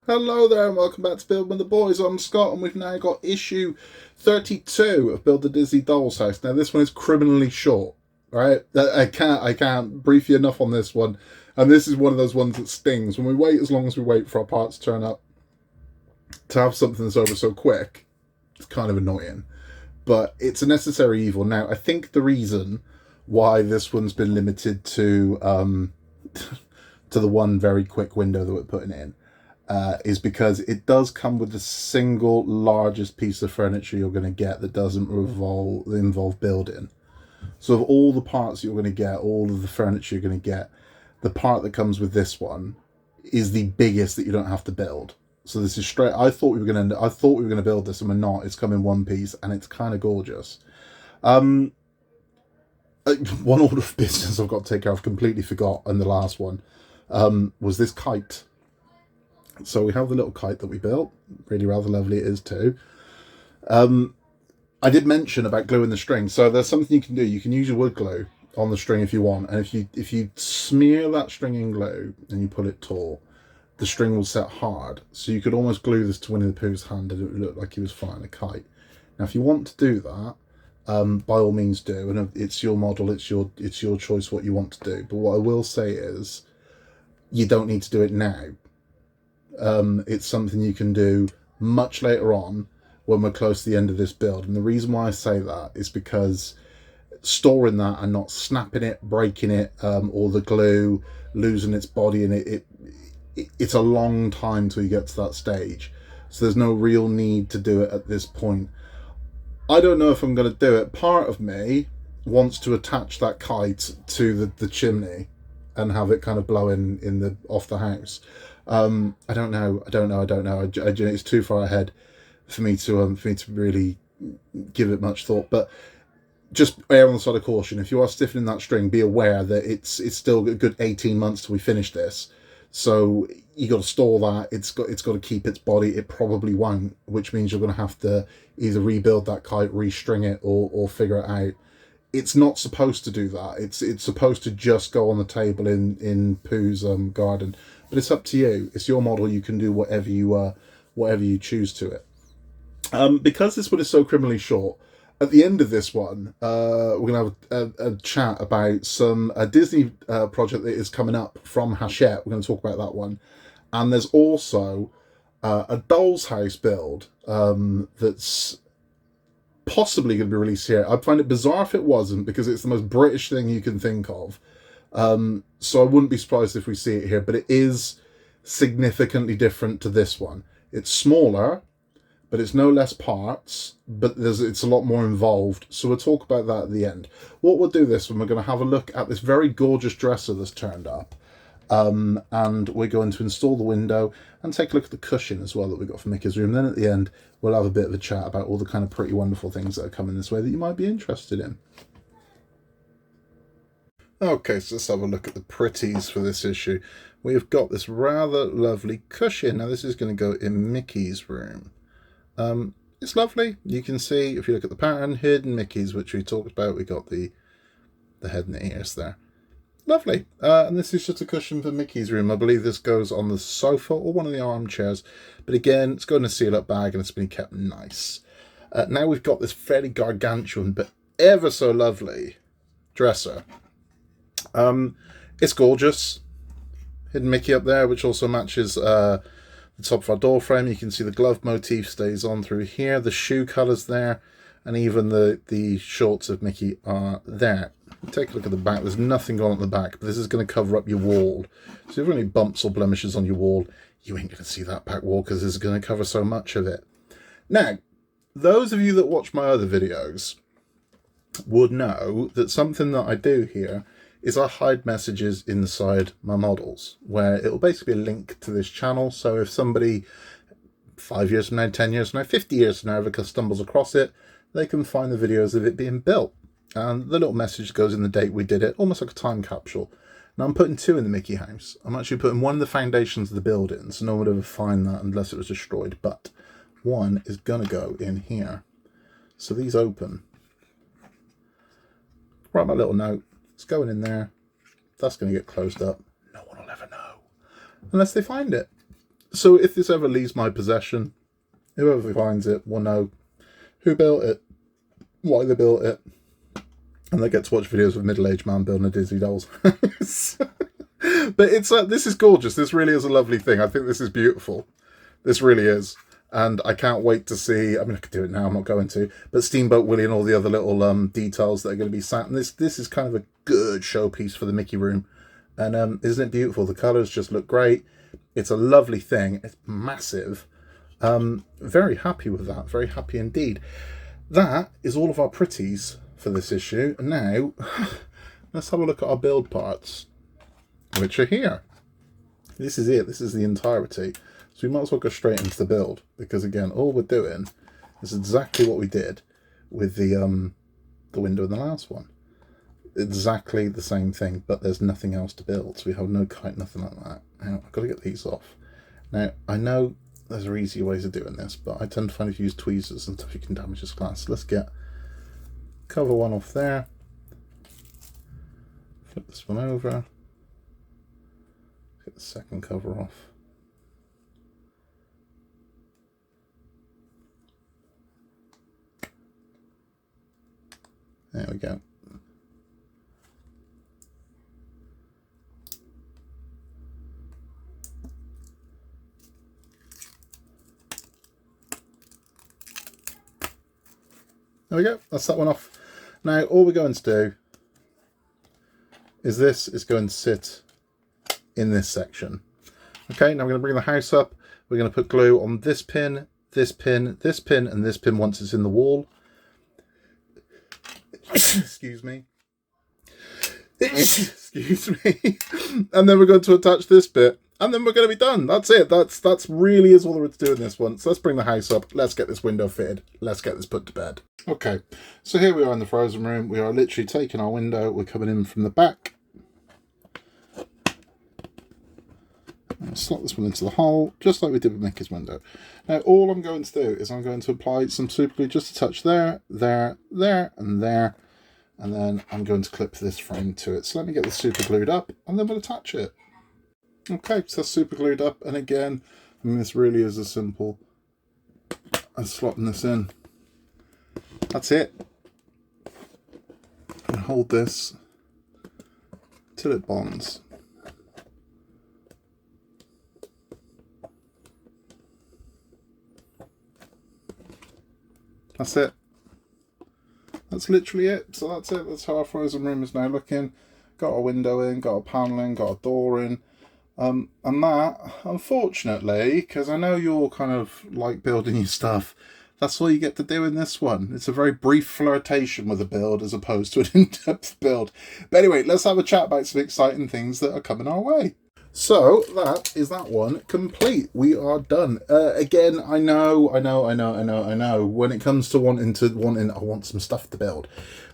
Hello there and welcome back to Build with the Boys. I'm Scott and we've now got issue 32 of Build the Disney Doll's House. Now this one is criminally short, right? I can't brief you enough on this one. And this is one of those ones that stings. When we wait as long as we wait for our parts to turn up, to have something that's over so quick, it's kind of annoying. But it's a necessary evil. Now I think the reason why this one's been limited to to the one very quick window that we're putting in is because it does come with the single largest piece of furniture you're going to get that doesn't involve building. So of all the parts you're going to get, all of the furniture you're going to get, the part that comes with this one is the biggest that you don't have to build. So this is straight. I thought we were going to build this, and we're not. It's come in one piece, and it's kind of gorgeous. One order of business I've got to take care of, completely forgot, and the last one was this kite. So we have the little kite that we built. Really rather lovely it is too. I did mention about gluing the string. So there's something you can do. You can use your wood glue on the string if you want. And if you smear that string in glue and you pull it taut, the string will set hard. So you could almost glue this to Winnie the Pooh's hand and it would look like he was flying a kite. Now if you want to do that, by all means do. And it's your model, it's your choice what you want to do. But what I will say is you don't need to do it now. It's something you can do much later on when we're close to the end of this build. And the reason why I say that is because storing that and not snapping it, breaking it, or the glue losing its body in it, it's a long time till you get to that stage. So there's no real need to do it at this point. I don't know if I'm going to do it. Part of me wants to attach that kite to the chimney and have it kind of blowing off the house. I don't know. It's too far ahead for me to really give it much thought. But just err on the side of caution. If you are stiffening that string, be aware that it's still a good 18 months till we finish this. So you got to store that. It's got to keep its body. It probably won't, which means you're going to have to either rebuild that kite, restring it, or figure it out. It's not supposed to do that. It's supposed to just go on the table in Pooh's garden. But it's up to you. It's your model. You can do whatever you choose to it. Because this one is so criminally short, at the end of this one, we're going to have a chat about a Disney project that is coming up from Hachette. We're going to talk about that one. And there's also a Doll's House build that's possibly going to be released here. I'd find it bizarre if it wasn't, because it's the most British thing you can think of. So I wouldn't be surprised if we see it here, but it is significantly different to this one. It's smaller, but it's no less parts, but it's a lot more involved. So we'll talk about that at the end. What we'll do this one, we're going to have a look at this very gorgeous dresser that's turned up. And we're going to install the window and take a look at the cushion as well that we got from Mickey's room. Then at the end, we'll have a bit of a chat about all the kind of pretty wonderful things that are coming this way that you might be interested in. Okay, so let's have a look at the pretties for this issue. We have got this rather lovely cushion. Now this is going to go in Mickey's room. It's lovely. You can see, if you look at the pattern, hidden Mickeys, which we talked about. We got the head and the ears there. Lovely. And this is just a cushion for Mickey's room. I believe this goes on the sofa or one of the armchairs. But again, it's got in a seal-up bag and it's been kept nice. Now we've got this fairly gargantuan but ever so lovely dresser. It's gorgeous. Hidden Mickey up there, which also matches the top of our door frame. You can see the glove motif stays on through here. The shoe colours there. And even the shorts of Mickey are there. Take a look at the back. There's nothing on at the back, but this is going to cover up your wall. So if you have any bumps or blemishes on your wall, you ain't going to see that back wall because this is going to cover so much of it. Now, those of you that watch my other videos would know that something that I do here is I hide messages inside my models, where it'll basically be a link to this channel. So if somebody 5 years from now, 10 years from now, 50 years from now ever stumbles across it, they can find the videos of it being built. And the little message goes in the date we did it, almost like a time capsule. Now I'm putting two in the Mickey house. I'm actually putting one in the foundations of the building, so no one would ever find that unless it was destroyed. But one is going to go in here. So these open. Write my little note. It's going in there. That's going to get closed up. No one will ever know. Unless they find it. So if this ever leaves my possession, whoever finds it will know who built it, why they built it, and they get to watch videos of a middle-aged man building a Disney dolls. But it's this is gorgeous. This really is a lovely thing. I think this is beautiful. This really is. And I can't wait to see, I mean, I could do it now, I'm not going to, but Steamboat Willie and all the other little details that are going to be sat in this. This is kind of a good showpiece for the Mickey room. And isn't it beautiful? The colours just look great. It's a lovely thing. It's massive. Very happy with that. Very happy indeed. That is all of our pretties for this issue. And now, let's have a look at our build parts, which are here. This is it. This is the entirety. So we might as well go straight into the build, because again, all we're doing is exactly what we did with the window in the last one. Exactly the same thing, but there's nothing else to build. So we have no kite, nothing like that. Now, I've got to get these off. Now, I know there's easier ways of doing this, but I tend to find if you use tweezers and stuff, you can damage this glass. So let's get cover one off there. Flip this one over. Get the second cover off. There we go. There we go. That's that one off. Now, all we're going to do is this is going to sit in this section. Okay, now we're going to bring the house up. We're going to put glue on this pin, this pin, this pin, and this pin once it's in the wall. Excuse me. Excuse me. And then we're going to attach this bit, and then we're going to be done. That's it. That's really is all there is to do in this one. So let's bring the house up. Let's get this window fitted. Let's get this put to bed. Okay, so here we are in the frozen room. We are literally taking our window. We're coming in from the back. I'll slot this one into the hole, just like we did with Mickey's window. Now, all I'm going to do is I'm going to apply some super glue just a touch there, there, there, and there. And then I'm going to clip this frame to it. So let me get this super glued up, and then we'll attach it. Okay, so that's super glued up. And again, I mean, this really is as simple as slotting this in. That's it. And hold this till it bonds. That's it. That's literally it. So that's it. That's how our frozen room is now looking. Got a window in, got a panel in, got a door in. And that, unfortunately, because I know you're kind of like building your stuff, that's all you get to do in this one. It's a very brief flirtation with a build as opposed to an in-depth build. But anyway, let's have a chat about some exciting things that are coming our way. So that is that one complete. We are done. Again, I know. When it comes to wanting, I want some stuff to build.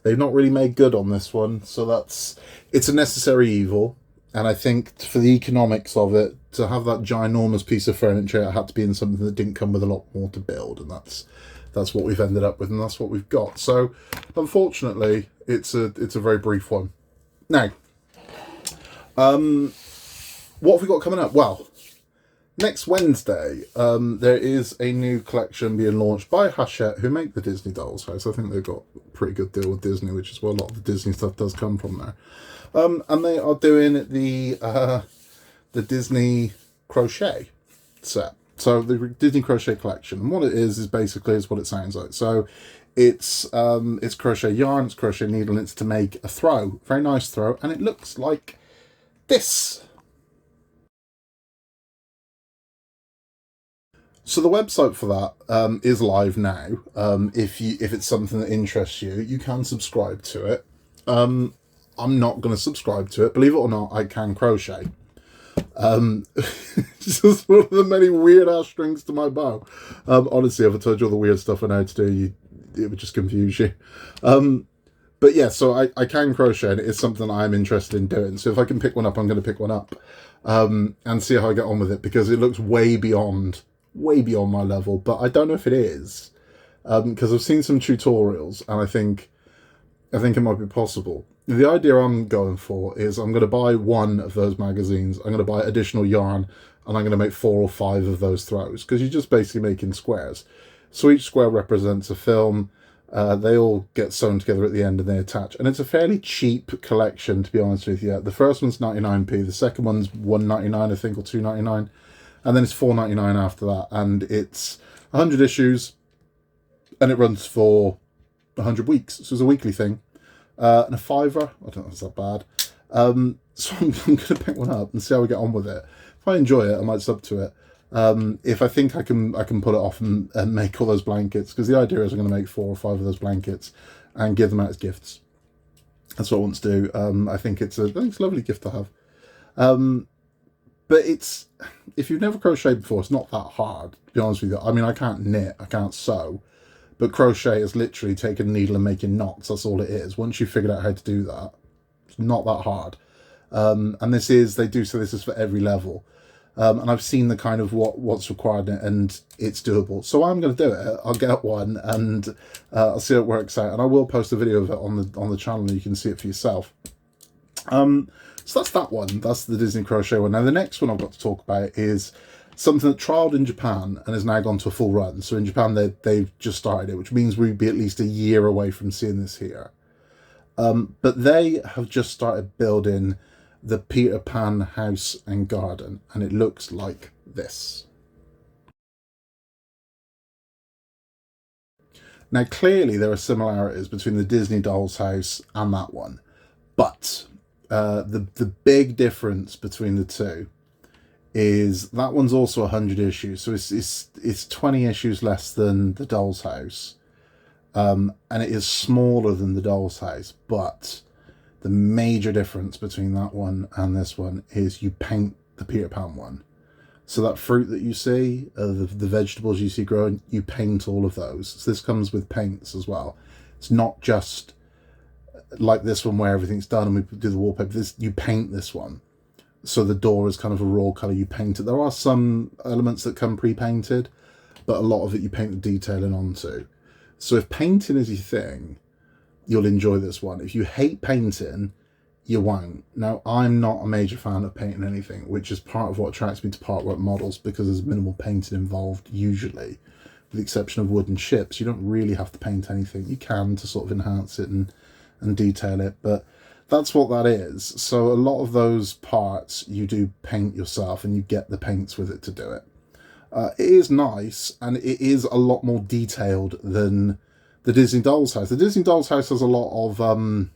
They've not really made good on this one, so it's a necessary evil. And I think for the economics of it, to have that ginormous piece of furniture, it had to be in something that didn't come with a lot more to build, and that's what we've ended up with, and that's what we've got. So, unfortunately, it's a very brief one. Now, what have we got coming up? Well, next Wednesday, there is a new collection being launched by Hachette, who make the Disney dolls. So I think they've got a pretty good deal with Disney, which is where a lot of the Disney stuff does come from there. And they are doing the Disney crochet set. So the Disney crochet collection. And what it is basically what it sounds like. So it's crochet yarn, it's crochet needle, and it's to make a throw. Very nice throw. And it looks like this. So the website for that is live now. If it's something that interests you, you can subscribe to it. I'm not going to subscribe to it. Believe it or not, I can crochet. It's just one of the many weird ass strings to my bow. Honestly, if I told you all the weird stuff I know to do, it would just confuse you. But yeah, so I can crochet, and it is something I'm interested in doing. So if I can pick one up, I'm going to pick one up and see how I get on with it, because it looks way beyond my level. But I don't know if it is, because I've seen some tutorials, and I think it might be possible. The idea I'm going for is I'm going to buy one of those magazines. I'm going to buy additional yarn, and I'm going to make 4 or 5 of those throws, because you're just basically making squares. So each square represents a film. They all get sewn together at the end and they attach. And it's a fairly cheap collection, to be honest with you. The first one's 99p, the second one's $1.99, I think, or $2.99. And then it's $4.99 after that. And it's 100 issues, and it runs for 100 weeks. So it's a weekly thing. And a $5. I don't know if it's that bad. So I'm going to pick one up and see how we get on with it. If I enjoy it, I might sub to it. If I think I can put it off and make all those blankets, because the idea is I'm going to make 4 or 5 of those blankets and give them out as gifts. That's what I want to do. I think it's a lovely gift to have. But it's, if you've never crocheted before, it's not that hard, to be honest with you. I mean, I can't knit, I can't sew, but crochet is literally taking a needle and making knots. That's all it is. Once you've figured out how to do that, it's not that hard. And this is, they do say this is for every level. And I've seen the kind of what's required in it, and it's doable. So I'm going to do it. I'll get one, and I'll see how it works out. And I will post a video of it on the channel, and you can see it for yourself. So that's that one. That's the Disney Crochet one. Now the next one I've got to talk about is something that trialled in Japan and has now gone to a full run. So in Japan they've just started it, which means we'd be at least a year away from seeing this here. But they have just started building the Peter Pan house and garden, and it looks like this. Now clearly there are similarities between the Disney Doll's house and that one, but the big difference between the two is that one's also 100 issues, so it's 20 issues less than the Doll's house, and it is smaller than the Doll's house. But the major difference between that one and this one is you paint the Peter Pan one. So that fruit that you see, the vegetables you see growing, you paint all of those. So this comes with paints as well. It's not just like this one where everything's done and we do the wallpaper. This, you paint this one. So the door is kind of a raw colour, you paint it. There are some elements that come pre-painted, but a lot of it you paint the detailing onto. So if painting is your thing, you'll enjoy this one. If you hate painting, you won't. Now, I'm not a major fan of painting anything, which is part of what attracts me to partwork models, because there's minimal painting involved usually, with the exception of wooden ships. You don't really have to paint anything. You can to sort of enhance it and detail it, but that's what that is. So a lot of those parts you do paint yourself, and you get the paints with it to do it. It is nice, and it is a lot more detailed than the Disney Doll's house. The Disney Doll's house has a lot of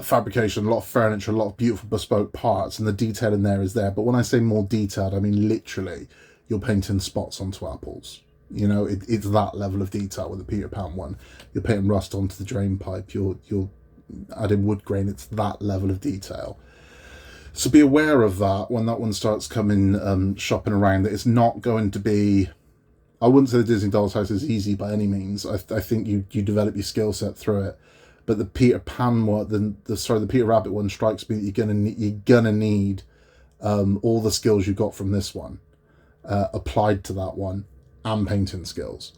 fabrication, a lot of furniture, a lot of beautiful bespoke parts, and the detail in there is there. But when I say more detailed, I mean literally you're painting spots onto apples. You know, it's that level of detail with the Peter Pan one. You're painting rust onto the drain pipe, you're adding wood grain. It's that level of detail. So be aware of that when that one starts coming shopping around, that it's not going to be, I wouldn't say the Disney Doll's house is easy by any means. I think you develop your skill set through it. But the Peter Pan one, the Peter Rabbit one strikes me that you're gonna need all the skills you got from this one applied to that one, and painting skills.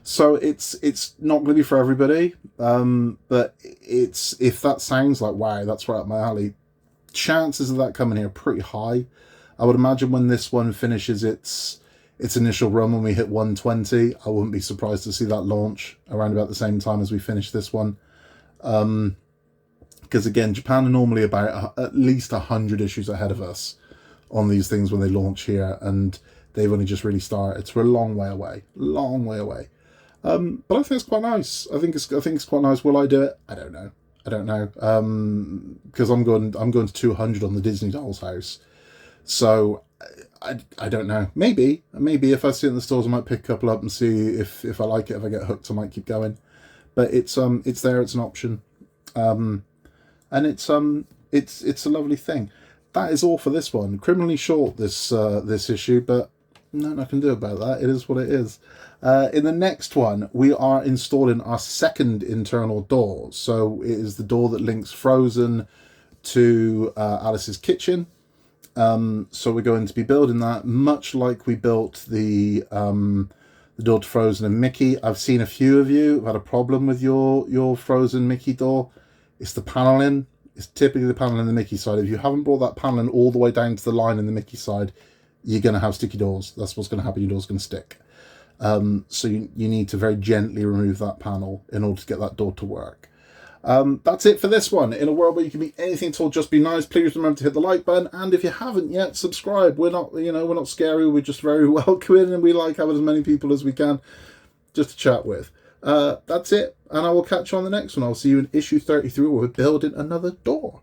So it's not going to be for everybody, but if that sounds like, wow, that's right up my alley, chances of that coming here are pretty high. I would imagine when this one finishes its initial run, when we hit 120, I wouldn't be surprised to see that launch around about the same time as we finish this one. Because again, Japan are normally about at least 100 issues ahead of us on these things when they launch here, and they've only just really started. So we're a long way away. But I think it's quite nice. I think it's quite nice. Will I do it? I don't know. Because I'm going to 200 on the Disney Doll's house. So I don't know. Maybe if I see it in the stores, I might pick a couple up and see if I like it. If I get hooked, I might keep going. But it's there. It's an option, and it's a lovely thing. That is all for this one. Criminally short this issue, but nothing I can do about that. It is what it is. In the next one, we are installing our second internal door. So it is the door that links Frozen to Alice's kitchen. So we're going to be building that much like we built the door to Frozen and Mickey. I've seen a few of you have had a problem with your Frozen Mickey door. It's the paneling. is typically the panel in the Mickey side. If you haven't brought that panel all the way down to the line in the Mickey side, you're going to have sticky doors. That's what's going to happen. Your door's going to stick. So you need to very gently remove that panel in order to get that door to work. That's it for this one. In a world where you can be anything at all, just be nice. Please remember to hit the like button, and if you haven't yet, subscribe. We're not, we're not scary. We're just very welcoming, and we like having as many people as we can just to chat with. That's it, and I will catch you on the next one. I'll see you in issue 33 where we're building another door.